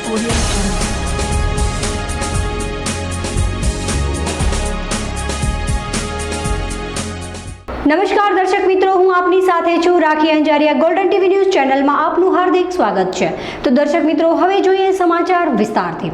Audio Jungle. નમસ્કાર દર્શક મિત્રો, હું આપની સાથે છું રાખી અંજારિયા. ગોલ્ડન ટીવી ન્યૂઝ ચેનલમાં આપનું હાર્દિક સ્વાગત છે. તો દર્શક મિત્રો, હવે જોઈએ સમાચાર વિસ્તારથી.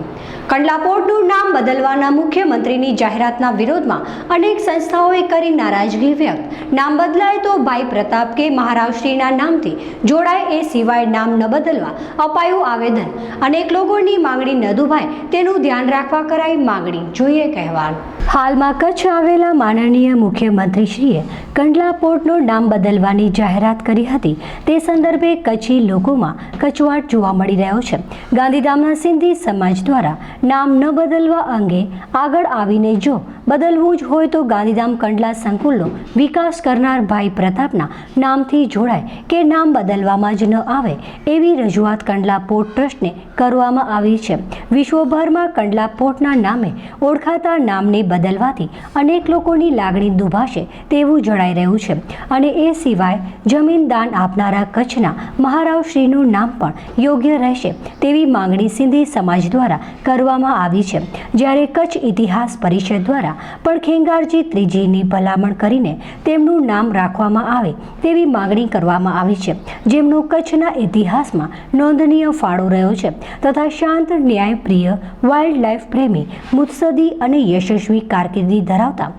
કંડલા પોર્ટનું નામ બદલવાના મુખ્યમંત્રીની જાહેરાતના વિરોધમાં અનેક સંસ્થાઓએ કરી નારાજગી વ્યક્ત. નામ બદલાય તો ભાઈ પ્રતાપ કે મહારાવશ્રીના નામથી જોડાય એ સિવાય નામ ન બદલવા અપાયું આવેદન. અનેક લોકોની માંગણી ન દુભાય તેનું ધ્યાન રાખવા કરાઈ માંગણી. જોઈએ અહેવાલ. હાલમાં કચ્છ આવેલા માનનીય મુખ્યમંત્રીશ્રીએ કંડલા પોર્ટનું નામ બદલવાની જાહેરાત કરી હતી. તે સંદર્ભે કચ્છી લોકોમાં કચવાટ જોવા મળી રહ્યો છે. ગાંધીધામના સિંધી સમાજ દ્વારા નામ ન બદલવા અંગે આગળ આવીને જો બદલવું જ હોય તો ગાંધીધામ કંડલા સંકુલનો વિકાસ કરનાર ભાઈ પ્રતાપના નામથી જોડાય કે નામ બદલવામાં જ ન આવે એવી રજૂઆત કંડલા પોર્ટ ટ્રસ્ટને કરવામાં આવી છે. વિશ્વભરમાં કંડલા પોર્ટના નામે ઓળખાતા નામને બદલવાથી અનેક લોકોની લાગણી દુભાશે તેવું જણાઈ રહ્યું છે. અને એ સિવાય જમીન દાન આપનારા કચ્છના મહારાવશ્રીનું નામ પણ યોગ્ય રહેશે તેવી માંગણી સિંધી સમાજ દ્વારા કરવામાં આવી છે. જ્યારે કચ્છ ઇતિહાસ પરિષદ દ્વારા પણ ખેંગારજી ત્રીજીની ભલામણ કરીને તેમનું નામ રાખવામાં આવે તેવી માંગણી કરવામાં આવી છે, જેમનો કચ્છના ઇતિહાસમાં નોંધનીય ફાળો રહ્યો છે તથા શાંત, ન્યાયપ્રિય, વાઇલ્ડ લાઇફ પ્રેમી, મુત્સદી અને યશસ્વી કારકિર્દી ધરાવતા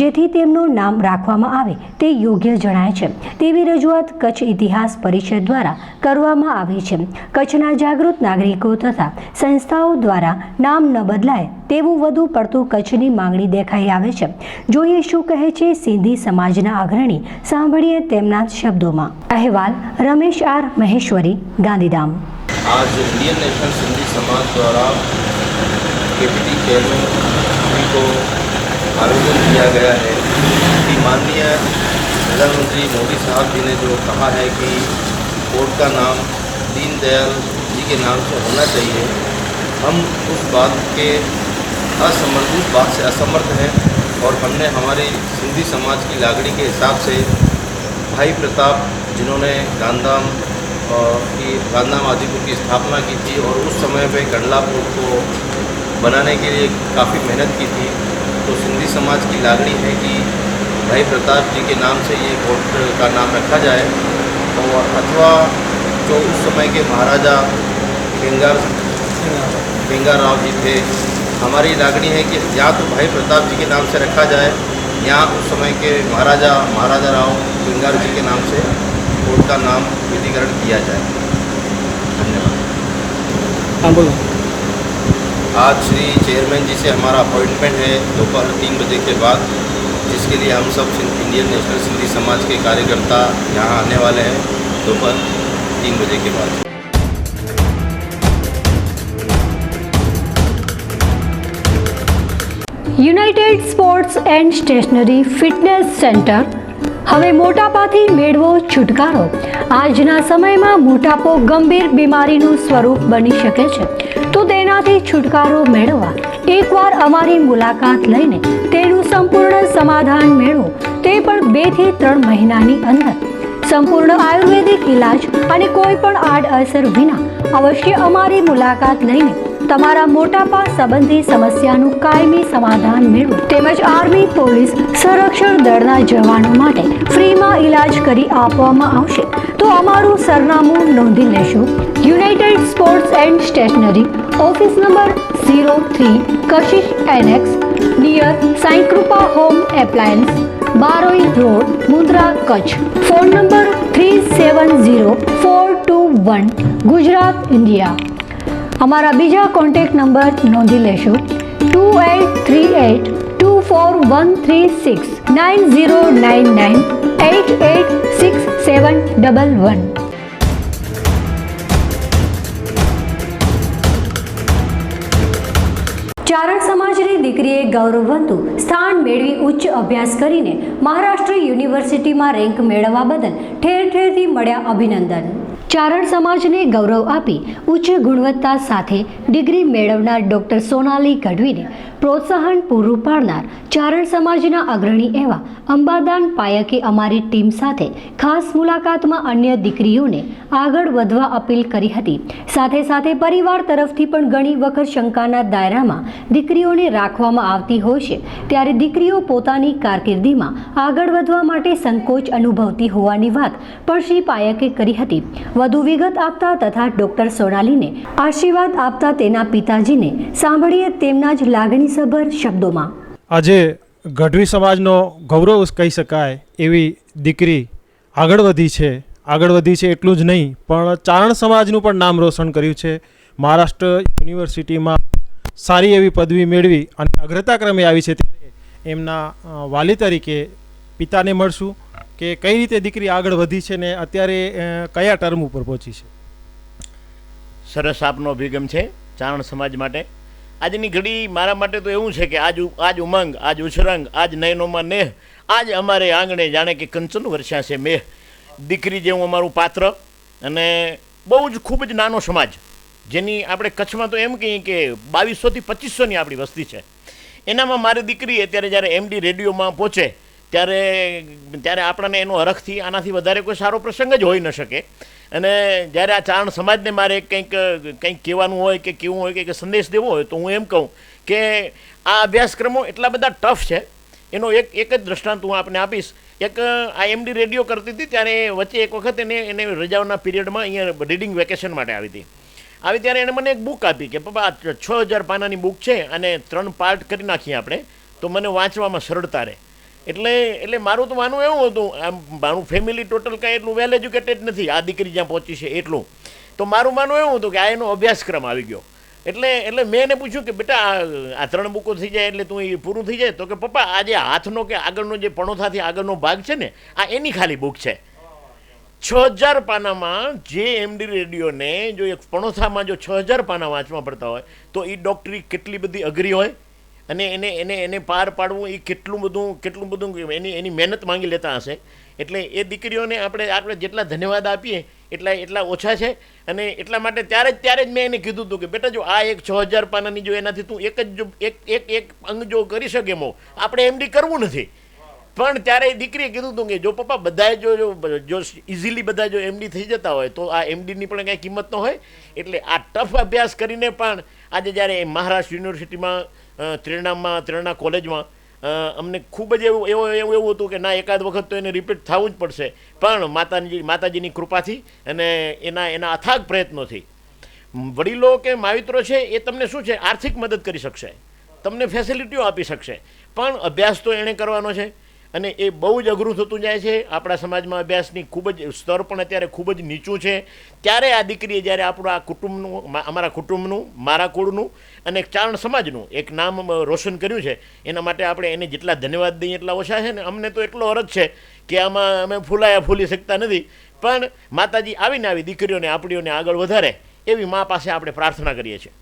જેથી તેમનું નામ રાખવામાં આવે તે યોગ્ય જણાય છે તેવી રજૂઆત કચ્છ ઇતિહાસ પરિષદ દ્વારા કરવામાં આવી છે. કચ્છના જાગૃત નાગરિકો તથા સંસ્થાઓ દ્વારા નામ ન બદલાય તેવું વધુ પડતું કચ્છની માંગણી દેખાઈ આવે છે. જોઈએ શું કહે છે સિંધી સમાજના અગ્રણી, સાંભળીએ તેમના શબ્દોમાં. અહેવાલ રમેશ આર મહેશ્વરી, गांधीधाम. आज इंडियन नेशनल सिंधी समाज द्वारा केपीटी चेयरमैन को आवेदन किया गया है कि माननीय प्रधानमंत्री मोदी साहब जी ने जो कहा है कि कोर्ट का नाम दीनदयाल जी के नाम से होना चाहिए, हम उस बात से असमर्थ हैं और हमने हमारे सिंधी समाज की लागणी के हिसाब से भाई प्रताप जिन्होंने गांधीधाम आदिपुर की स्थापना की थी और उस समय पे कंडला पोर्ट को बनाने के लिए काफ़ी मेहनत की थी, तो सिंधी समाज की लागणी है कि भाई प्रताप जी के नाम से ये पोर्ट का नाम रखा जाए और अथवा जो उस समय के महाराजा खेंगार राव जी थे, हमारी लागणी है कि या तो भाई प्रताप जी के नाम से रखा जाए या उस समय के महाराजा राव खेंगार जी के नाम से कोर्ट का नाम विधिकरण किया जाए. धन्यवाद. हाँ बोलो. आज श्री चेयरमैन जी से हमारा अपॉइंटमेंट है दोपहर 3 बजे के बाद, जिसके लिए हम सब इंडियन नेशनल सिंधी समाज के कार्यकर्ता यहाँ आने वाले हैं दोपहर 3 बजे के बाद. United Sports and Stationery Fitness Centre. હવે મોટાપાથી મેળવો છુટકારો. આજના સમયમાં મોટાપો ગંભીર બીમારીનું સ્વરૂપ બની શકે છે, તો તેનાથી છુટકારો મેળવવા એકવાર અમારી મુલાકાત લઈને તેનું સંપૂર્ણ સમાધાન મેળવો, તે પણ 2 થી 3 મહિનાની અંદર. સંપૂર્ણ આયુર્વેદિક ઇલાજ અને કોઈ પણ આડઅસર વિના અવશ્ય અમારી મુલાકાત લઈને તમારા મોટાપા સંબંધી સમસ્યાનું કાયમી સમાધાન મેળવો. તેમજ આર્મી, પોલીસ, સંરક્ષણ દળના જવાનો માટે ફ્રીમાં ઇલાજ કરી આપવામાં આવશે. તો અમારું સરનામું નોંધી લેશો. United Sports and Stationery, office number 03, Kashish annexe, near Sai Kripa home appliance, Baroi road, Mundra, Kutch. Phone number 370421, Gujarat, India. અમારા બીજા કોન્ટેક્ટ નંબર નોંધી લેશો 2838241369 9099886711. ચારણ સમાજની દીકરીએ ગૌરવવંતું સ્થાન મેળવી ઉચ્ચ અભ્યાસ કરીને મહારાષ્ટ્ર યુનિવર્સિટીમાં રેન્ક મેળવવા બદલ ઠેર ઠેરથી મળ્યા અભિનંદન. ચારણ સમાજને ગૌરવ આપી ઉચ્ચ ગુણવત્તા સાથે ડિગ્રી મેળવનાર ડૉક્ટર સોનાલી ગઢવીને પ્રોત્સાહન પૂરું પાડનાર ચારણ સમાજના અગ્રણી એવા અંબાદાન પાયકે અમારી ટીમ સાથે ખાસ મુલાકાતમાં અન્ય દીકરીઓને આગળ વધવા અપીલ કરી હતી. સાથે સાથે પરિવાર તરફથી પણ ઘણી વખત શંકાના દાયરામાં દીકરીઓને રાખવામાં આવતી હોય છે, ત્યારે દીકરીઓ પોતાની કારકિર્દીમાં આગળ વધવા માટે સંકોચ અનુભવતી હોવાની વાત પણ શ્રી પાયકે કરી હતી. વધુ વિગત આપતા તથા ડૉક્ટર સોનાલીને આશીર્વાદ આપતા તેના પિતાજીને સાંભળીએ તેમના જ લાગણીસભર શબ્દોમાં. આજે ગઢવી સમાજનો ગૌરવ કહી શકાય એવી દીકરી આગળ વધી છે એટલું જ નહીં પણ ચારણ સમાજનું પણ નામ રોશન કર્યું છે. મહારાષ્ટ્ર યુનિવર્સિટીમાં સારી એવી પદવી મેળવી અને અગ્રતા ક્રમે આવી છે. ત્યારે એમના વાલી તરીકે પિતાને મળશું કે કઈ રીતે દીકરી આગળ વધી છે ને અત્યારે કયા ટર્મ ઉપર પહોંચી છે. સરસ આપનો અભિગમ છે ચારણ સમાજ માટે. આજની ઘડી મારા માટે તો એવું છે કે આજ ઉમંગ, આજ ઉછરંગ, આજ નયનોમાં નેહ, આજ અમારે આંગણે જાણે કે કંચન વર્ષા છે મેહ. દીકરી જેવું અમારું પાત્ર અને બહુ જ ખૂબ જ નાનો સમાજ, જેની આપણે કચ્છમાં તો એમ કહીએ કે 2200 થી 2500ની આપણી વસ્તી છે. એનામાં મારી દીકરી અત્યારે જ્યારે MD રેડિયોમાં પહોંચે ત્યારે આપણને એનો હરખથી આનાથી વધારે કોઈ સારો પ્રસંગ જ હોઈ ન શકે. અને જ્યારે આ ચારણ સમાજને મારે કંઈક કહેવાનું હોય કે કેવું હોય કે સંદેશ દેવો હોય તો હું એમ કહું કે આ અભ્યાસક્રમો એટલા બધા ટફ છે. એનો એક જ દ્રષ્ટાંત હું આપને આપીશ. એક આ MD રેડિયો કરતી હતી ત્યારે વચ્ચે એક વખત એને રજાઓના પીરિયડમાં અહીંયા રીડિંગ વેકેશન માટે આવી ત્યારે એણે મને એક બુક આપી કે પપ્પા 6000 પાનાની બુક છે અને 3 પાર્ટ કરી નાખીએ આપણે તો મને વાંચવામાં સરળતા રહે. એટલે મારું તો માનવું એવું હતું, આમ મારું ફેમિલી ટોટલ કાંઈ એટલું વેલ એજ્યુકેટેડ નથી, આ દીકરી જ્યાં પહોંચી છે એટલું. તો મારું માનવું એવું હતું કે આ એનો અભ્યાસક્રમ આવી ગયો. એટલે મેં એને પૂછ્યું કે બેટા આ 3 બુકો થઈ જાય એટલે તું એ પૂરું થઈ જાય? તો કે પપ્પા આ જે હાથનો કે આગળનો જે પણોથાથી આગળનો ભાગ છે ને આ એની ખાલી બુક છે. 6000 પાનામાં જે MD રેડિયોને જો એક પણોથામાં જો 6000 પાના વાંચવા પડતા હોય તો એ ડૉક્ટરી કેટલી બધી અઘરી હોય અને એને પાર પાડવું એ કેટલું બધું એની મહેનત માંગી લેતા હશે. એટલે એ દીકરીઓને આપણે જેટલા ધન્યવાદ આપીએ એટલા ઓછા છે. અને એટલા માટે ત્યારે જ મેં એને કીધું હતું કે બેટા જો આ એક 6000 પાનાની જો એનાથી તું એક અંગ જો કરી શકે એમ આપણે MD કરવું નથી. પણ ત્યારે દીકરીએ કીધું હતું કે જો પપ્પા બધાએ જો ઇઝીલી બધા જો MD થઈ જતા હોય તો આ MDની પણ કાંઈ કિંમત ન હોય. એટલે આ ટફ અભ્યાસ કરીને પણ આજે જ્યારે મહારાષ્ટ્ર યુનિવર્સિટીમાં ત્રણા કોલેજમાં અમને ખૂબ જ એવું હતું કે ના એકાદ વખત તો એને રિપીટ થવું જ પડશે. પણ માતાજીની કૃપાથી અને એના અથાગ પ્રયત્નોથી વડીલો કે માવિત્રો છે એ તમને શું છે આર્થિક મદદ કરી શકશે, તમને ફેસિલિટીઓ આપી શકશે, પણ અભ્યાસ તો એણે કરવાનો છે. અને એ બહુ જ અઘરું થતું જાય છે. આપણા સમાજમાં અભ્યાસની ખૂબ જ સ્તર પણ અત્યારે ખૂબ જ નીચું છે. ત્યારે આ દીકરીએ જ્યારે આપણું આ કુટુંબનું, અમારા કુટુંબનું, મારા કુળનું અને ચારણ સમાજનું એક નામ રોશન કર્યું છે, એના માટે આપણે એને જેટલા ધન્યવાદ દઈએ એટલા ઓછા છે. ને અમને તો એટલો અરજ છે કે આમાં અમે ફૂલી શકતા નથી, પણ માતાજી આવી દીકરીઓને આપણીઓને આગળ વધારે એવી મા પાસે આપણે પ્રાર્થના કરીએ છીએ.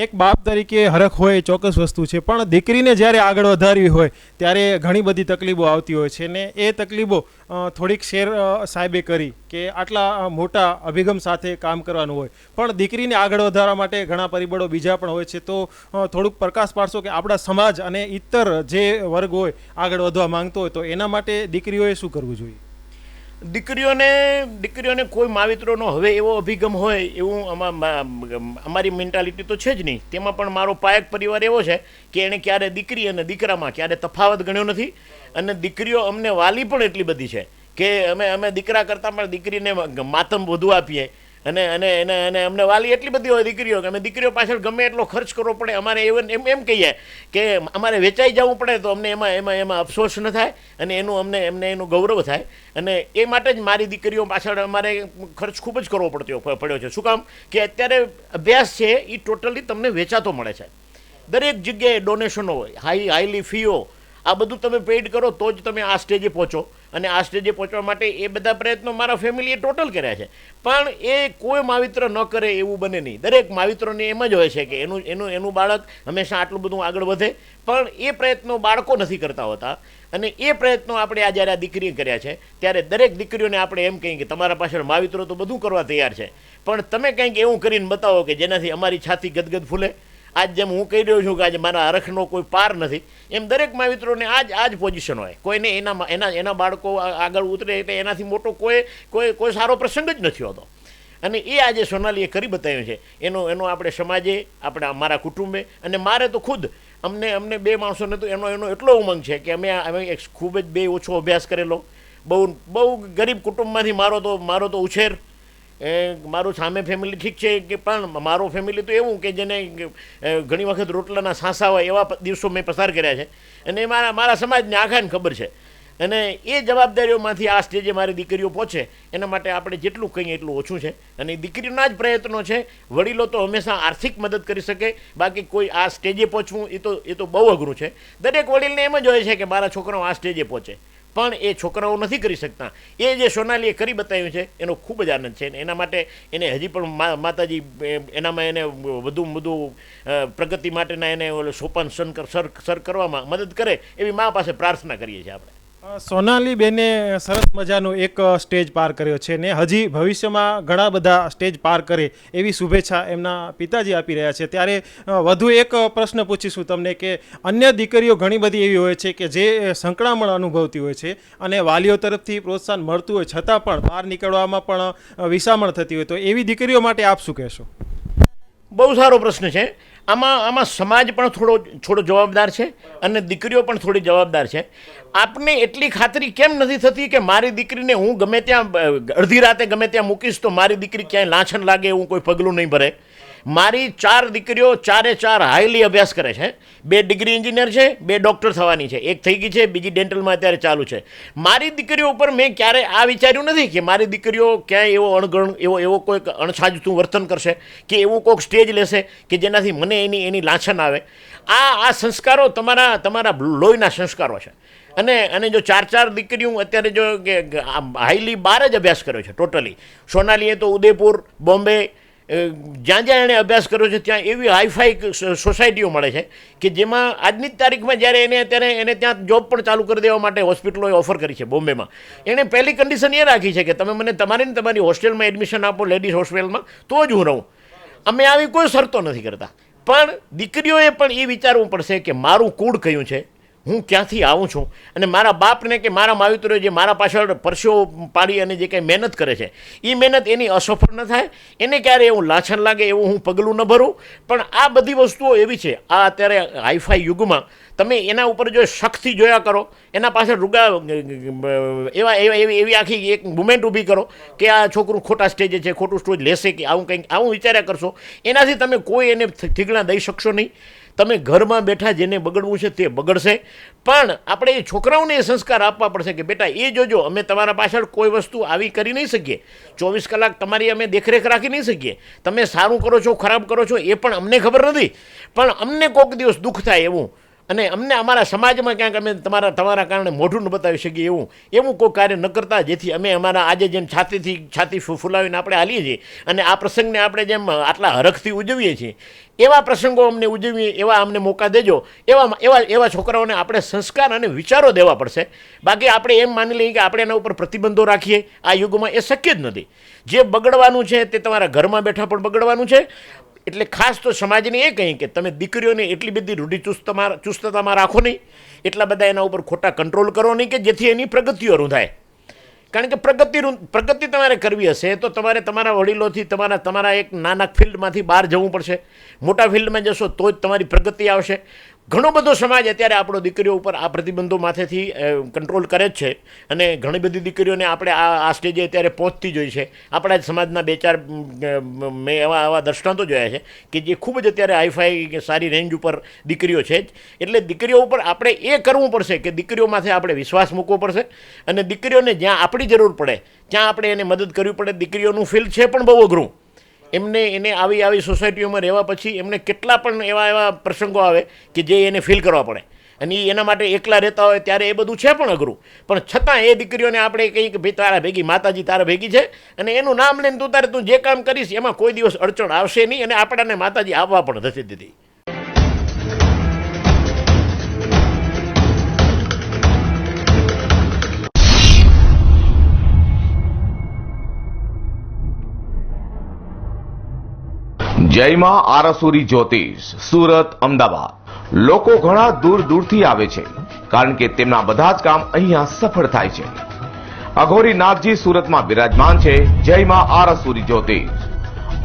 એક બાપ તરીકે હરખ હોય ચોક્કસ વસ્તુ છે, પણ દીકરીને જ્યારે આગળ વધારવી હોય ત્યારે ઘણી બધી તકલીફો આવતી હોય છે ને એ તકલીફો થોડીક શેર સાહેબે કરી કે આટલા મોટા અભિગમ સાથે કામ કરવાનું હોય, પણ દીકરીને આગળ વધારવા માટે ઘણા પરિબળો બીજા પણ હોય છે. તો થોડુંક પ્રકાશ પાડશો કે આપણા સમાજ અને ઇતર જે વર્ગ હોય આગળ વધવા માંગતો હોય તો એના માટે દીકરીઓએ શું કરવું જોઈએ? દીકરીઓને કોઈ માવિત્રોનો હવે એવો અભિગમ હોય એવું અમારી મેન્ટાલિટી તો છે જ નહીં. તેમાં પણ મારો પાયક પરિવાર એવો છે કે એણે ક્યારે દીકરી અને દીકરામાં ક્યારે તફાવત ગણ્યો નથી. અને દીકરીઓ અમને વાલી પણ એટલી બધી છે કે અમે દીકરા કરતાં પણ દીકરીને માતમ વધુ આપીએ. અને અમને વાલી એટલી બધી હોય દીકરીઓ કે અમે દીકરીઓ પાછળ ગમે એટલો ખર્ચ કરવો પડે, અમારે એમ કહીએ કે અમારે વેચાઈ જવું પડે તો અમને એમાં અફસોસ ન થાય અને અમને એનું ગૌરવ થાય. અને એ માટે જ મારી દીકરીઓ પાછળ અમારે ખર્ચ ખૂબ જ કરવો પડ્યો છે. શું કામ કે અત્યારે અભ્યાસ છે એ ટોટલી તમને વેચાતો મળે છે. દરેક જગ્યાએ ડોનેશનો હોય, હાઈલી ફીઓ, આ બધું તમે પેઇડ કરો તો જ તમે આ સ્ટેજે પહોંચો. અને આ સ્ટેજે પહોંચવા માટે એ બધા પ્રયત્નો મારા ફેમિલીએ ટોટલ કર્યા છે. પણ એ કોઈ માવિત્ર ન કરે એવું બને નહીં. દરેક માવિત્રોને એમ જ હોય છે કે એનું બાળક હંમેશા આટલું બધું આગળ વધે, પણ એ પ્રયત્નો બાળકો નથી કરતા હોતા. અને એ પ્રયત્નો આપણે આ જ્યારે આ દીકરીએ કર્યા છે ત્યારે દરેક દીકરીઓને આપણે એમ કહીએ કે તમારા પાછળ માવિત્રો તો બધું કરવા તૈયાર છે, પણ તમે કંઈક એવું કરીને બતાવો કે જેનાથી અમારી છાતી ગદગદ ફૂલે. આજ જેમ હું કહી રહ્યો છું કે આજે મારા હરખનો કોઈ પાર નથી, એમ દરેક માવિત્રોને આ જ પોઝિશન હોય. કોઈને એના બાળકો આગળ ઉતરે એટલે એનાથી મોટો કોઈ સારો પ્રસંગ જ નથી હોતો. અને એ આજે સોનાલીએ કરી બતાવ્યું છે. એનો આપણે સમાજે, આપણે અમારા કુટુંબે, અને મારે તો ખુદ અમને 2 માણસોને તો એનો એટલો ઉમંગ છે કે અમે એક ખૂબ જ 2 ઓછો અભ્યાસ કરેલો, બહુ ગરીબ કુટુંબમાંથી મારો તો ઉછેર. મારું સામે ફેમિલી ઠીક છે કે પણ મારો ફેમિલી તો એવું કે જેને ઘણી વખત રોટલાના સાંસા હોય એવા દિવસો મેં પસાર કર્યા છે. અને મારા સમાજને આખાને ખબર છે. અને એ જવાબદારીઓમાંથી આ સ્ટેજે મારી દીકરીઓ પહોંચે એના માટે આપણે જેટલું કહીએ એટલું ઓછું છે. અને દીકરીઓના જ પ્રયત્નો છે. વડીલો તો હંમેશા આર્થિક મદદ કરી શકે, બાકી કોઈ આ સ્ટેજે પહોંચવું એ તો બહુ અઘરું છે. દરેક વડીલને એમ જ હોય છે કે મારા છોકરાઓ આ સ્ટેજે પહોંચે, પણ એ છોકરાઓ નથી કરી શકતા. એ જે સોનાલીએ કરી બતાવ્યું છે એનો ખૂબ જ આનંદ છે. એના માટે એને હજી પણ માતાજી એનામાં એને વધુ પ્રગતિ માટેના એને સોપાન સર કરવામાં મદદ કરે એવી મા પાસે પ્રાર્થના કરીએ છીએ આપણે. સોનાલી બેને સરસ મજાનો એક સ્ટેજ પાર કર્યો છે ને હજી ભવિષ્યમાં ઘણા બધા સ્ટેજ પાર કરે એવી શુભેચ્છા એમના પિતાજી આપી રહ્યા છે. ત્યારે વધુ એક પ્રશ્ન પૂછીશું તમને કે અન્ય દીકરીઓ ઘણી બધી એવી હોય છે કે જે સંકળામણ અનુભવતી હોય છે અને વાલીઓ તરફથી પ્રોત્સાહન મળતું હોય છતાં પણ બહાર નીકળવામાં પણ વિસામણ થતી હોય, તો એવી દીકરીઓ માટે આપ શું કહેશો? બહુ સારો પ્રશ્ન છે. આમાં સમાજ પણ થોડો જવાબદાર છે અને દીકરીઓ પણ થોડી જવાબદાર છે. આપને એટલી ખાતરી કેમ નથી થતી કે મારી દીકરીને હું ગમે ત્યાં અડધી રાતે ગમે ત્યાં મૂકીશ તો મારી દીકરી ક્યાંય લાંછન લાગે એવું કોઈ પગલું નહીં ભરે? મારી 4 દીકરીઓ 4 હાઈલી અભ્યાસ કરે છે. 2 ડિગ્રી એન્જિનિયર છે, 2 ડૉક્ટર થવાની છે, 1 થઈ ગઈ છે, બીજી ડેન્ટલમાં અત્યારે ચાલુ છે. મારી દીકરીઓ ઉપર મેં ક્યારે આ વિચાર્યું નથી કે મારી દીકરીઓ ક્યાંય એવો કોઈક અણછાજતું વર્તન કરશે કે એવું કોઈક સ્ટેજ લેશે કે જેનાથી મને એની લાંછન આવે. આ સંસ્કારો તમારા લોહીના સંસ્કારો છે. અને જો 4 દીકરીઓ અત્યારે જો હાઈલી 12 જ અભ્યાસ કર્યો છે ટોટલી. સોનાલીએ તો ઉદયપુર, બોમ્બે, જ્યાં એણે અભ્યાસ કર્યો છે ત્યાં એવી હાઈફાઈ સોસાયટીઓ મળે છે કે જેમાં આજની જ તારીખમાં જ્યારે એને ત્યાં જોબ પણ ચાલુ કરી દેવા માટે હોસ્પિટલોએ ઓફર કરી છે બોમ્બેમાં. એણે પહેલી કન્ડિશન એ રાખી છે કે તમે મને તમારી હોસ્ટેલમાં એડમિશન આપો, લેડીઝ હોસ્ટેલમાં, તો જ હું રહું. અમે આવી કોઈ શરતો નથી કરતા. પણ દીકરીઓએ પણ એ વિચારવું પડશે કે મારું કુળ કયું છે, હું ક્યાંથી આવું છું, અને મારા બાપને કે મારા માવિત્રોએ જે મારા પાછળ પરસેવો પાડી અને જે કંઈ મહેનત કરે છે એ મહેનત એની અસફળ ન થાય, એને ક્યારે એવું લાંછન લાગે એવું હું પગલું ન ભરું. પણ આ બધી વસ્તુઓ એવી છે, આ અત્યારે હાઈફાઈ યુગમાં તમે એના ઉપર જો શક્તિ જોયા કરો, એના પાછળ રૂગા એવી આખી એક મુમેન્ટ ઊભી કરો કે આ છોકરું ખોટા સ્ટેજે છે, ખોટું સ્ટેજ લેશે કે આવું વિચાર્યા કરશો, એનાથી તમે કોઈ એને થીગણા દઈ શકશો નહીં. તમે ઘરમાં બેઠા જેને બગડવું છે તે બગડશે. પણ આપણે એ છોકરાઓને એ સંસ્કાર આપવા પડશે કે બેટા એ જોજો, અમે તમારા પાછળ કોઈ વસ્તુ આવી કરી નહીં શકીએ, 24 કલાક તમારી અમે દેખરેખ રાખી નહીં શકીએ. તમે સારું કરો છો, ખરાબ કરો છો એ પણ અમને ખબર નથી, પણ અમને કોઈક દિવસ દુઃખ થાય એવું, અને અમને અમારા સમાજમાં ક્યાંક અમે તમારા કારણે મોઢું ન બતાવી શકીએ એવું કોઈ કાર્ય ન કરતા, જેથી અમે અમારા આજે જેમ છાતી ફૂલાવીને આપણે હાલીએ છીએ અને આ પ્રસંગને આપણે જેમ આટલા હરખથી ઉજવીએ છીએ એવા પ્રસંગો અમને ઉજવીએ, એવા અમને મોકા દેજો. એવા છોકરાઓને આપણે સંસ્કાર અને વિચારો દેવા પડશે. બાકી આપણે એમ માની લઈએ કે આપણે એના ઉપર પ્રતિબંધો રાખીએ, આ યુગમાં એ શક્ય જ નથી. જે બગડવાનું છે તે તમારા ઘરમાં બેઠા પણ બગડવાનું છે. એટલે ખાસ તો સમાજને એ કહી કે તમે દીકરીઓને એટલી બધી રૂઢિચુસ્તતામાં રાખો નહીં, એટલા બધા એના ઉપર ખોટા કંટ્રોલ કરો નહીં કે જેથી એની પ્રગતિઓ રૂંધાય. કારણ કે પ્રગતિ તમારે કરવી હશે તો તમારે તમારા વડીલોથી તમારા એક નાના ફિલ્ડમાંથી બહાર જવું પડશે. મોટા ફિલ્ડમાં જશો તો જ તમારી પ્રગતિ આવશે. ઘણો બધો સમાજ અત્યારે આપણો દીકરીઓ ઉપર આ પ્રતિબંધો માથેથી કંટ્રોલ કરે જ છે, અને ઘણી બધી દીકરીઓને આપણે આ સ્ટેજે અત્યારે પહોંચતી જોઈ છે. આપણા જ સમાજના 2-4 મેં એવા દૃષ્ટાંતો જોયા છે કે જે ખૂબ જ અત્યારે હાઈફાઈ સારી રેન્જ ઉપર દીકરીઓ છે જ. એટલે દીકરીઓ ઉપર આપણે એ કરવું પડશે કે દીકરીઓ માથે આપણે વિશ્વાસ મૂકવો પડશે, અને દીકરીઓને જ્યાં આપણી જરૂર પડે ત્યાં આપણે એને મદદ કરવી પડે. દીકરીઓનું ફિલ્ડ છે પણ બહુ અઘરું. એને આવી સોસાયટીઓમાં રહેવા પછી એમને કેટલા પણ એવા પ્રસંગો આવે કે જે એને ફીલ કરવા પડે, અને એના માટે એકલા રહેતા હોય ત્યારે એ બધું છે પણ અઘરું. પણ છતાં એ દીકરીઓને આપણે કહીએ કે ભાઈ તારા ભેગી માતાજી તારા ભેગી છે, અને એનું નામ લઈને તું જે કામ કરીશ એમાં કોઈ દિવસ અડચણ આવશે નહીં, અને આપણને માતાજી આવવા પણ નથી દીધી. જયમાં આરસુરી જ્યોતિષ સુરત અમદાવાદ લોકો ઘણા દૂર દૂરથી આવે છે કારણ કે તેમના બધા જ કામ અહીંયા સફળ થાય છે. અઘોરી નાથજી સુરતમાં બિરાજમાન છે. જયમાં આરસુરી જ્યોતિષ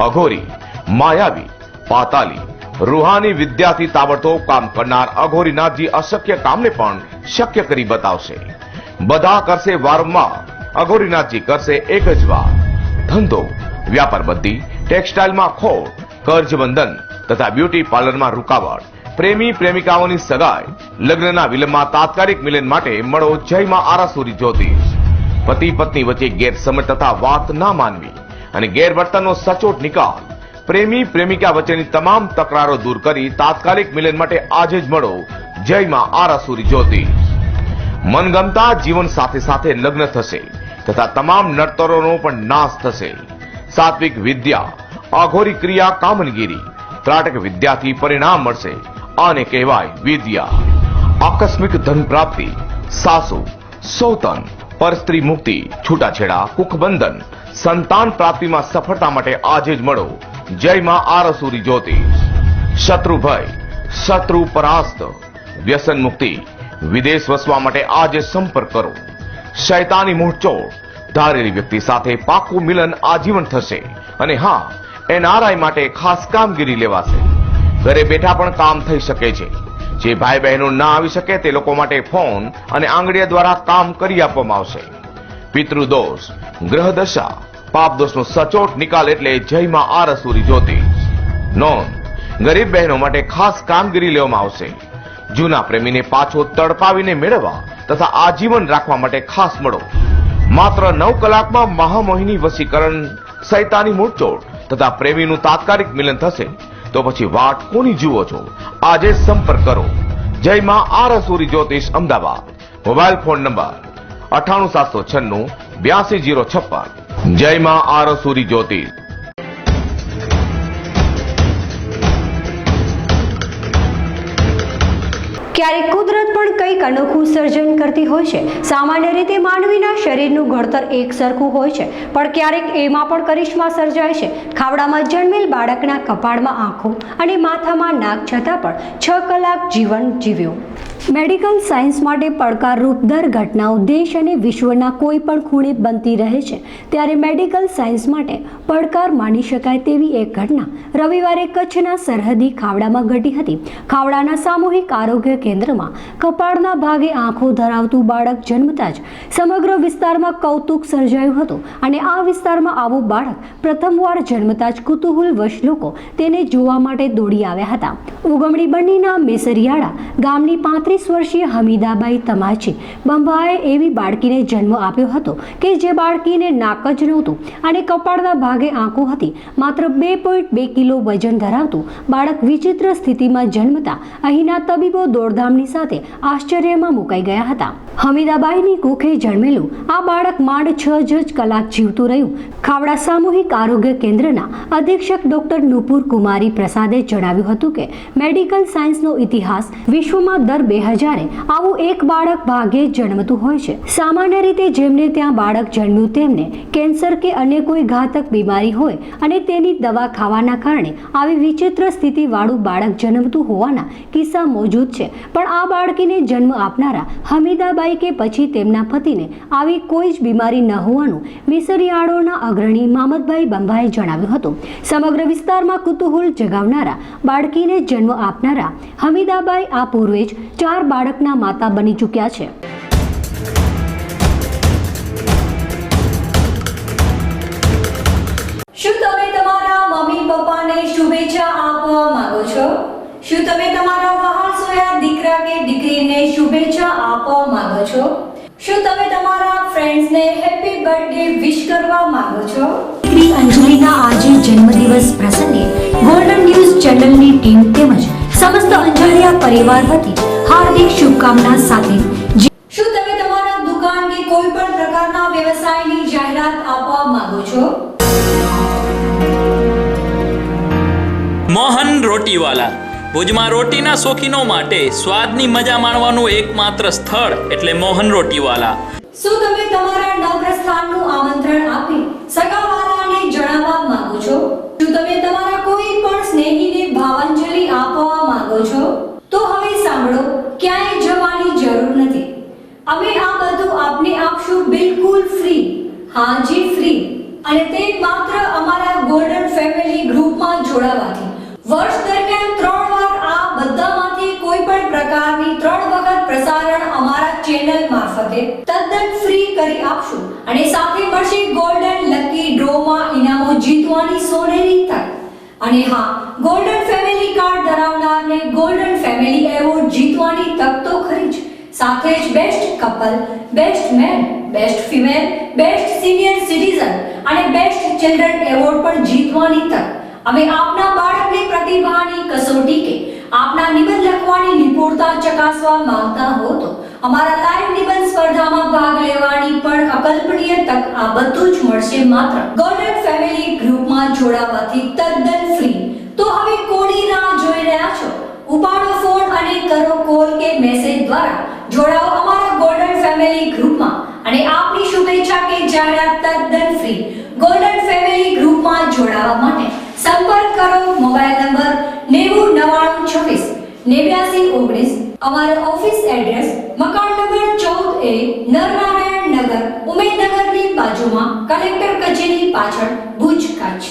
અઘોરી, માયાવી, પાતાલી, રૂહાની વિદ્યાથી તાબડતોબ કામ કરનાર અઘોરી નાથજી અશક્ય કામને પણ શક્ય કરી બતાવશે. બધા કરશે વારંવાર, અઘોરીનાથજી કરશે એક જ વાર. ધંધો, વ્યાપાર બંધી, ટેક્સટાઇલમાં ખોટ, કર્જ બંધન તથા બ્યુટી પાર્લરમાં રૂકાવટ, પ્રેમી પ્રેમિકાઓની સગાઈ, લગ્નના વિલંબમાં તાત્કાલિક મિલન માટે મળો જયમાં આરસુરી જ્યોતિષ. પતિ પત્ની વચ્ચે ગેરસમજ તથા વાત ના માનવી અને ગેરવર્તનનો સચોટ નિકાલ, પ્રેમી પ્રેમિકા વચ્ચેની તમામ તકરારો દૂર કરી તાત્કાલિક મિલન માટે આજે જ મળો જયમાં આરસુરી જ્યોતિષ. મનગમતા જીવન સાથે સાથે લગ્ન થશે તથા તમામ નડતરોનો પણ નાશ થશે. સાત્વિક વિદ્યા, અઘોરી ક્રિયા, કામનગીરી, ત્રાટક વિદ્યાથી પરિણામ મળશે. આને કહેવાય વિદ્યા. આકસ્મિક ધન પ્રાપ્તિ, સાસુ, સૌતન, પરસ્ત્રી મુક્તિ, છૂટાછેડા, કુખબંધન, સંતાન પ્રાપ્તિમાં સફળતા માટે આજે જ મળો જયમાં આરસુરી જ્યોતિષ. શત્રુ ભય, શત્રુ પરાસ્ત, વ્યસન મુક્તિ, વિદેશ વસવા માટે આજે સંપર્ક કરો. શૈતાની મૂંઢચોડ, ધારેલી વ્યક્તિ સાથે પાકું મિલન આજીવન થશે. અને હા, એનઆરઆઈ માટે ખાસ કામગીરી લેવાશે. ઘરે બેઠા પણ કામ થઈ શકે છે. જે ભાઈ બહેનો ના આવી શકે તે લોકો માટે ફોન અને આંગળીયા દ્વારા કામ કરી આપવામાં આવશે. પિતૃદોષ, ગ્રહ દશા, પાપ દોષનો સચોટ નિકાલ એટલે જયમાં આરસુરી જ્યોતિષ. નોંધ, ગરીબ બહેનો માટે ખાસ કામગીરી લેવામાં આવશે. જૂના પ્રેમીને પાછો તડપાવીને મેળવવા તથા આજીવન રાખવા માટે ખાસ મળો. માત્ર 9 કલાકમાં મહામોહિની વશીકરણ, શૈતાની મૂંઢચોડ તથા પ્રેમીનું તાત્કાલિક મિલન થશે. તો પછી વાટ કોની જુઓ છો? આજે સંપર્ક કરો Jaymaa Arasuri Jyotish Ahmedabad. Mobile phone number 98796 82056. Jaymaa Arasuri Jyotish. ક્યારેક કુદરત પણ કંઈક અનોખું સર્જન કરતી હોય છે. સામાન્ય રીતે માનવીના શરીરનું ઘડતર એક સરખું હોય છે, પણ ક્યારેક એમાં પણ કરિશ્મા સર્જાય છે. ખાવડામાં જન્મેલ બાળકના કપાળમાં આંખો અને માથામાં નાક છતાં પણ 6 કલાક જીવન જીવ્યું. મેડિકલ સાયન્સ માટે પડકારરૂપ દર ઘટનાઓ દેશ અને વિશ્વના કોઈ પણ ખૂણે બનતી રહે છે. ત્યારે મેડિકલ સાયન્સ માટે પડકાર માની શકાય તેવી એક ઘટના રવિવારે કચ્છના સરહદી ખાવડામાં ઘટી હતી. ખાવડાના સામૂહિક આરોગ્ય કેન્દ્રમાં કપાળના ભાગે આંખો ધરાવતું બાળક જન્મતા જ સમગ્ર વિસ્તારમાં કૌતુક સર્જાયું હતું. અને આ વિસ્તારમાં આવું બાળક પ્રથમવાર જન્મતા જ કુતૂહલવશ લોકો તેને જોવા માટે દોડી આવ્યા હતા. ઉગમણી બંડીના મેસરિયાળા ગામની 35 વર્ષીય હમીદાબાઈ તમાચી બંબાએ એવી બાળકીને જન્મ આપ્યો હતો કે જે બાળકીને નાક જ નહોતું અને કપાળના ભાગે આંખો હતી. માત્ર 2.2 કિલો વજન ધરાવતું બાળક વિચિત્ર સ્થિતિમાં જન્મતા અહીંના તબીબો દોડધામની સાથે આશ્ચર્યમાં મુકાઈ ગયા હતા. હમીદાબાઈની કુખે જન્મેલું આ બાળક માંડ 6 જ કલાક જીવતું રહ્યું. ખાવડા સામૂહિક આરોગ્ય કેન્દ્રના અધિક્ષક ડોક્ટર નુપુર કુમારી પ્રસાદે જણાવ્યું હતું કે મેડિકલ સાયન્સનો ઇતિહાસ વિશ્વમાં દર 2000 આવું એક બાળક ભાગ્યે જન્મતું હોય છે. સામાન્ય રીતે જેમને ત્યાં બાળક જન્મ્યું તેમને કેન્સર કે અન્ય કોઈ ઘાતક બીમારી હોય અને તેની દવા ખાવાના કારણે આવી વિચિત્ર સ્થિતિવાળું બાળક જન્મતું હોવાના કિસ્સા મોજૂદ છે. પણ આ બાળકીને જન્મ આપનારા હમીદાબાઈ કે પછી તેમના પતિને આવી કોઈ જ બીમારી ન હોવાનું મિસરિયાળોના અગ્રણી મામદભાઈ બંબાએ જણાવ્યું હતું. સમગ્ર વિસ્તારમાં કુતૂહલ જગાવનારા બાળકીને જન્મ આપનારા હમીદાબાઈ આ પૂર્વે જ 4 બાળકના માતા બની ચૂક્યા છે. શું તમે તમારા મમ્મી પપ્પાને શુભેચ્છા આપવા માંગો છો? શું તમે તમારા વહાલ સોયા દીકરા કે દીકરીને શુભેચ્છા આપવા માંગો છો? શું તમે તમારા ફ્રેન્ડ્સને હેપી બર્થડે વિશ કરવા માંગો છો? દીકરી અંજલિના આજે જન્મદિવસ પ્રસંગે ગોલ્ડન ન્યૂઝ ચેનલની ટીમ તેમજ સમસ્ત અંજારિયા પરિવાર વતી હાર્દિક શુભકામના સાથે. શું તમે તમારા દુકાન કે કોઈ પણ પ્રકારના વ્યવસાયની જાહેરાત આપવા માંગો છો? મોહન રોટીવાલા ભુજમાં રોટીના શોખીનો માટે સ્વાદની મજા માણવાનું એકમાત્ર સ્થળ એટલે મોહન રોટીવાલા. શું તમે તમારા નવપ્રસ્થાનનું આમંત્રણ આપી સગાવાળાને જણાવવા માંગો છો? શું તમે તમારા કોઈ પણ હાજી ફ્રી, અને તે માત્ર અમારા ગોલ્ડન ફેમિલી ગ્રુપમાં જોડાવાથી. વર્ષ દરમિયાન 3 વાર આ બધામાંથી કોઈ પણ પ્રકારની 3 વખત પ્રસારણ અમારા ચેનલ મારફતે તદ્દન ફ્રી કરી આપશું, અને સાથે મળશે ગોલ્ડન લકી ડ્રોમાં ઇનામો જીતવાની સોનેરી તક. અને હા, ગોલ્ડન ફેમિલી કાર્ડ ધરાવનારને ગોલ્ડન ફેમિલી એવોર્ડ જીતવાની તક તો ખરી જ, સાથે જ best couple, best man, best female, best senior citizen અને બેસ્ટ ચિલ્ડ્રન એવોર્ડ પણ જીતવાની તક. હવે આપના બાળકની પ્રતિભાની કસોટી કે આપના નિબંધ લખવાની નિપુણતા ચકાસવા માંગતા હો તો અમારા લાઈવ નિબંધ સ્પર્ધામાં ભાગ લેવાની પણ અકલ્પનીય તક. આ બધું જ મળશે માત્ર ગોલ્ડન ફેમિલી ગ્રુપમાં જોડાવાથી તદ્દન ફ્રી. તો હવે કોની રાહ જોઈ રહ્યા છો? ઉપાડો ફોન અને કરો કોલ કે મેસેજ દ્વારા જોડાઓ અમારા ગોલ્ડન ફેમિલી ગ્રુપમાં, અને આપની શુભેચ્છા કે જાહેરાત તદ્દન ફ્રી. ગોલ્ડન ફેમિલી ગ્રુપમાં જોડાવા માટે સંપર્ક કરો મોબાઈલ નંબર 9099268919. અમારો ઓફિસ એડ્રેસ મકાન નંબર 14A, નરનારાયણ નગર, ઉમેદનગરની બાજુમાં, કલેક્ટર કચેરી પાછળ, ભુજ, કચ્છ.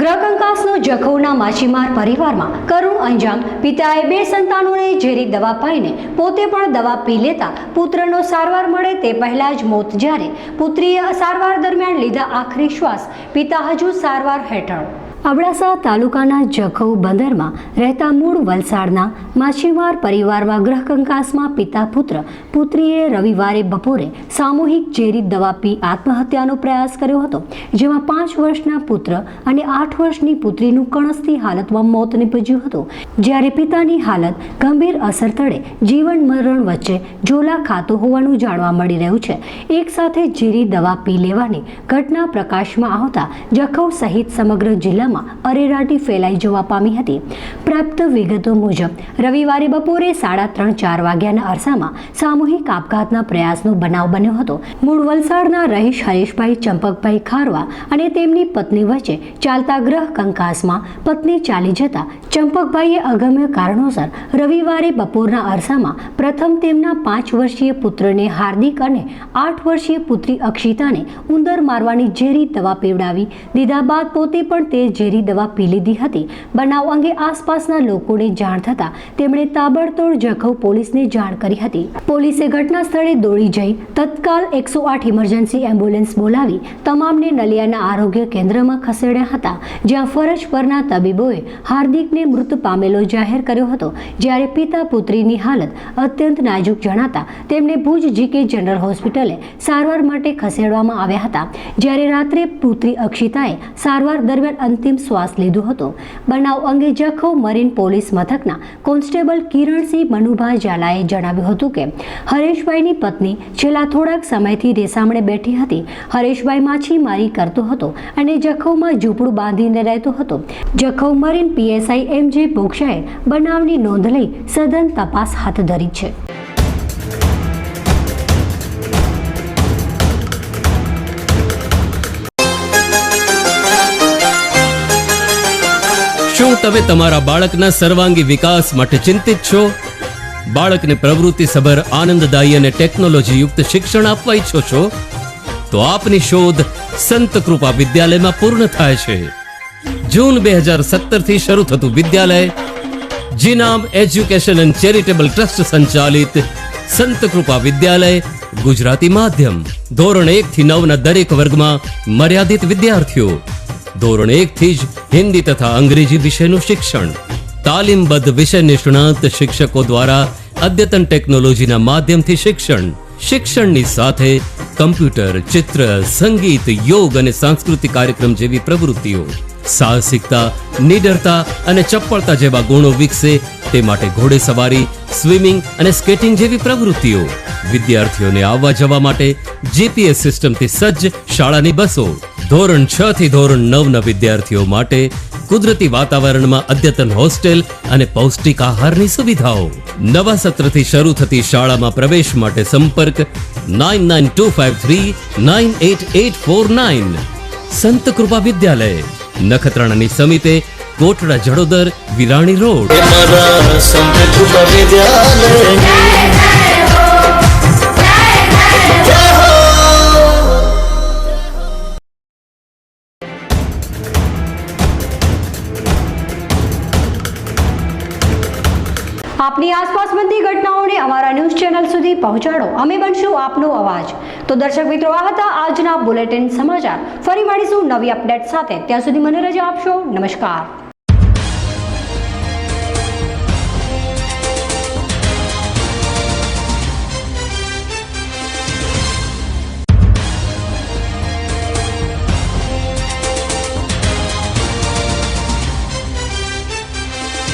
ગ્રહકંકાસનો જખૌના માછીમાર પરિવારમાં કરુણ અંજામ. પિતાએ 2 સંતાનોને ઝેરી દવા પાઈને પોતે પણ દવા પી લેતા પુત્રનો સારવાર મળે તે પહેલા જ મોત. જ્યારે પુત્રીએ સારવાર દરમિયાન લીધા આખરી શ્વાસ, પિતા હજુ સારવાર હેઠળ. અબડાસા તાલુકાના જખૌ બંદરમાં રહેતા મૂળ વલસાડના માછીમાર પરિવારમાં ગ્રહકંકાસમાં પિતા પુત્ર પુત્રીએ રવિવારે બપોરે સામૂહિક ઝેરી દવા પી આત્મહત્યાનો પ્રયાસ કર્યો હતો, જેમાં 5 વર્ષના પુત્ર અને 8 વર્ષની પુત્રીનું કણસતી હાલતમાં મોત નીપજ્યું હતું. જ્યારે પિતાની હાલત ગંભીર અસર તળે જીવન મરણ વચ્ચે ઝોલા ખાતું હોવાનું જાણવા મળી રહ્યું છે. એક સાથે ઝેરી દવા પી લેવાની ઘટના પ્રકાશમાં આવતા જખૌ સહિત સમગ્ર જિલ્લામાં અરેરાટી ફેલાઈ જવા પામી હતી. પ્રાપ્ત વિગતો મુજબ રવિવારે બપોરે 3:30-4 વાગ્યાના અરસામાં સામૂહિક આપઘાતના પ્રયાસનો બનાવ બન્યો હતો. મૂળ વલસાડના રહીશ હરેશભાઈ ચંપકભાઈ ખારવા અને તેમની પત્ની વચ્ચે ચાલતા ગ્રહ કંકાસમાં પત્ની ચાલી જતા ચંપકભાઈએ અગમ્ય કારણોસર રવિવારે બપોરના અરસામાં પ્રથમ તેમના 5 વર્ષીય પુત્રને હાર્દિક અને 8 વર્ષીય પુત્રી અક્ષિતાને ઉંદર મારવાની ઝેરી દવા પીવડાવી દીધા બાદ પોતે પણ તે ઝેરી દવા પી લીધી હતી. બનાવ અંગે આસપાસના લોકોને જાણ થતા તેમણે તાબડતોડ જખૌ પોલીસને જાણ કરી હતી. પોલીસે ઘટના સ્થળે દોડી જઈ તત્કાલ 108 ઇમરજન્સી એમ્બ્યુલન્સ બોલાવી તમામને નલિયાના આરોગ્ય કેન્દ્રમાં ખસેડ્યા હતા, જ્યાં ફરજ પરના તબીબોએ હાર્દિકને મૃત પામેલો જાહેર કર્યો હતો. જ્યારે પિતા પુત્રીની હાલત અત્યંત નાજુક જણાતા તેમને ભુજ જીકે જનરલ હોસ્પિટલે સારવાર માટે ખસેડવામાં આવ્યા હતા. જ્યારે રાત્રે પુત્રી અક્ષિતાએ સારવાર દરમિયાન અંતિમ શ્વાસ લીધો હતો. બનાવ અંગે જખૌ મરીન પોલીસ મથકના કોન્સ્ટેબલ કિરણસિંહ મનુભા ઝાલાએ જણાવ્યું હતું કે હરેશભાઈની પત્ની છેલ્લા થોડાક સમયથી રેસામણે બેઠી હતી. હરેશભાઈ માછીમારી કરતો હતો અને જખૌમાં ઝૂંપડું બાંધીને રહેતો હતો. જખૌ મરીન પીએસઆઈ MJ બોક્ષાએ બનાવની નોંધ લઈ સઘન તપાસ હાથ ધરી છે. શું તમે તમારા બાળકના સર્વાંગી વિકાસ માટે ચિંતિત છો? બાળકને પ્રવૃત્તિસભર, આનંદદાયી અને ટેકનોલોજી યુક્ત શિક્ષણ આપવા ઈચ્છો છો? તો આપની શોધ સંત કૃપા વિદ્યાલયમાં પૂર્ણ થાય છે. જૂન 2017 થી શરૂ થતું વિદ્યાલય જીનામ એજ્યુકેશન એન્ડ ચેરિટેબલ ટ્રસ્ટ સંચાલિત સંત કૃપા વિદ્યાલય ગુજરાતી માધ્યમ. ધોરણ 1 થી 9 ના દરેક વર્ગમાં મર્યાદિત વિદ્યાર્થીઓ. ધોરણ 1 થી જ હિન્દી તથા અંગ્રેજી વિષયનું શિક્ષણ. તાલીમબદ્ધ વિષય નિષ્ણાત શિક્ષકો દ્વારા અદ્યતન ટેકનોલોજીના માધ્યમથી શિક્ષણ. શિક્ષણની સાથે કમ્પ્યુટર, ચિત્ર, સંગીત, યોગ અને સાંસ્કૃતિક કાર્યક્રમ જેવી પ્રવૃત્તિઓ. સાહસિકતા, નિડરતા અને ચપળતા જેવા ગુણો વિકસે તે માટે ઘોડેસવારી, સ્વિમિંગ અને સ્કેટિંગ જેવી પ્રવૃત્તિઓ. વિદ્યાર્થીઓને આવવા જવા માટે GPS સિસ્ટમથી સજ્જ શાળાની બસો. ધોરણ 6 થી ધોરણ 9 ના વિદ્યાર્થીઓ માટે કુદરતી વાતાવરણમાં અદ્યતન હોસ્ટેલ અને પૌષ્ટિક આહારની સુવિધાઓ. નવા સત્રથી શરૂ થતી શાળામાં પ્રવેશ માટે સંપર્ક 9925398849. સંત કૃપા વિદ્યાલય, નખત્રાણાની સમીપે કોટડા જડોદર વિરાણી રોડ. આપની આસપાસ બનતી ઘટનાઓને અમારા ન્યૂઝ ચેનલ સુધી પહોંચાડો. અમે બનશું આપનો અવાજ. તો દર્શક મિત્રો, આ હતા આજના બુલેટિન સમાચાર. ફરી મળીશું નવી અપડેટ સાથે. ત્યાં સુધી મને રજા આપશો. નમસ્કાર.